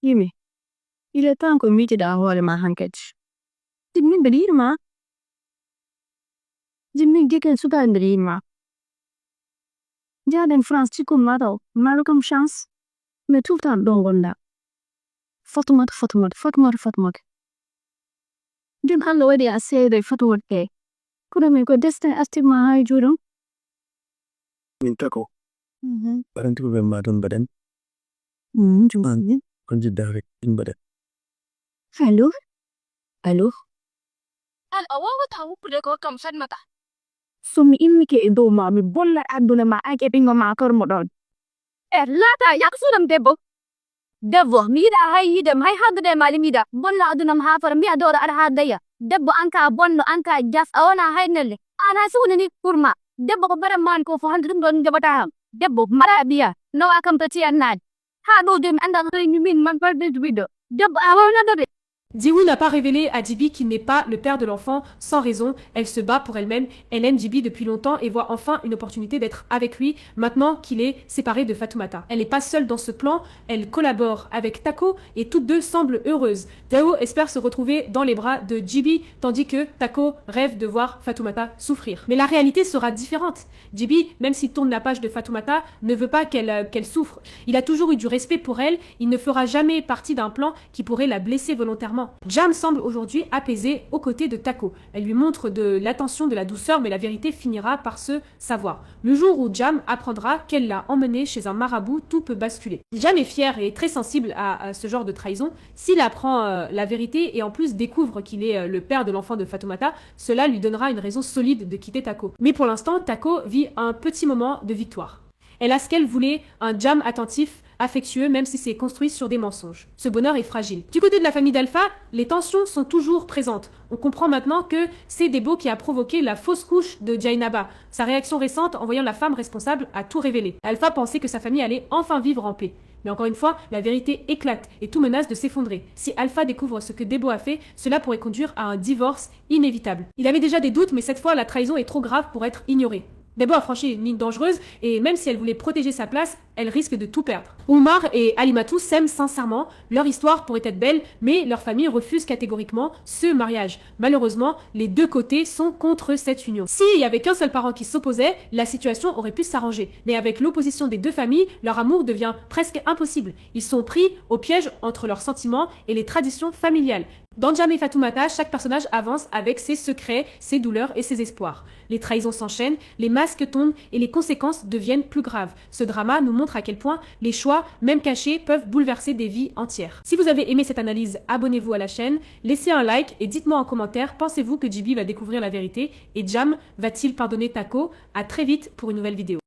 Yumi, il est temps que Miti d'avoir ma enquête. Dimmi Brima. Dimmi Dicken Sudan Brima. Jadon France Chico Mado, Malcolm Chance. Mais tout le temps Dongonda. Fatoumata. Dim Hallo Edi Ase de Fatoumata. Could I make a distant estimate high Juro? Mintako. Parang ko ba madon badan? Jumani. Kunji direct in badan. Hello? Al awawa tahu pude ko kam san mata. Sumi imi ke ido mami bolla aduna ma ake pingo makar modon. Lata yak sunam debo. Debo mida hai hidam hai hadde mali mida. Bolla adunam hafar mi adora ar hadaya. Debo anka bonno anka jas awana hai nelle. Ana sunani kurma. Debo ko bara man ko 400 don jabata. Debo mara biya. No akam tati annad. Ha do dem anda ngi min man parde video. Debo awana dore. Jiwoo n'a pas révélé à Jibi qu'il n'est pas le père de l'enfant sans raison. Elle se bat pour elle-même. Elle aime Jibi depuis longtemps et voit enfin une opportunité d'être avec lui maintenant qu'il est séparé de Fatoumata. Elle n'est pas seule dans ce plan. Elle collabore avec Tako et toutes deux semblent heureuses. Dao espère se retrouver dans les bras de Jibi tandis que Tako rêve de voir Fatoumata souffrir. Mais la réalité sera différente. Jibi, même s'il tourne la page de Fatoumata, ne veut pas qu'elle souffre. Il a toujours eu du respect pour elle. Il ne fera jamais partie d'un plan qui pourrait la blesser volontairement. Jam semble aujourd'hui apaisée aux côtés de Tako. Elle lui montre de l'attention, de la douceur, mais la vérité finira par se savoir. Le jour où Jam apprendra qu'elle l'a emmené chez un marabout, tout peut basculer. Jam est fier et très sensible à ce genre de trahison. S'il apprend la vérité et en plus découvre qu'il est le père de l'enfant de Fatoumata, cela lui donnera une raison solide de quitter Tako. Mais pour l'instant, Tako vit un petit moment de victoire. Elle a ce qu'elle voulait, un Jam attentif, affectueux, même si c'est construit sur des mensonges. Ce bonheur est fragile. Du côté de la famille d'Alpha, les tensions sont toujours présentes. On comprend maintenant que c'est Debo qui a provoqué la fausse couche de Jainaba. Sa réaction récente en voyant la femme responsable a tout révélé. Alpha pensait que sa famille allait enfin vivre en paix. Mais encore une fois, la vérité éclate et tout menace de s'effondrer. Si Alpha découvre ce que Debo a fait, cela pourrait conduire à un divorce inévitable. Il avait déjà des doutes, mais cette fois, la trahison est trop grave pour être ignorée. Debo a franchi une ligne dangereuse et même si elle voulait protéger sa place, elle risque de tout perdre. Oumar et Alimatou s'aiment sincèrement, leur histoire pourrait être belle, mais leur famille refuse catégoriquement ce mariage. Malheureusement, les deux côtés sont contre cette union. S'il y avait qu'un seul parent qui s'opposait, la situation aurait pu s'arranger. Mais avec l'opposition des deux familles, leur amour devient presque impossible. Ils sont pris au piège entre leurs sentiments et les traditions familiales. Dans Jam et Fatoumata, chaque personnage avance avec ses secrets, ses douleurs et ses espoirs. Les trahisons s'enchaînent, les masques tombent et les conséquences deviennent plus graves. Ce drama nous montre à quel point les choix, même cachés, peuvent bouleverser des vies entières. Si vous avez aimé cette analyse, abonnez-vous à la chaîne, laissez un like et dites-moi en commentaire, pensez-vous que Jibi va découvrir la vérité et Jam va-t-il pardonner Tako? À très vite pour une nouvelle vidéo.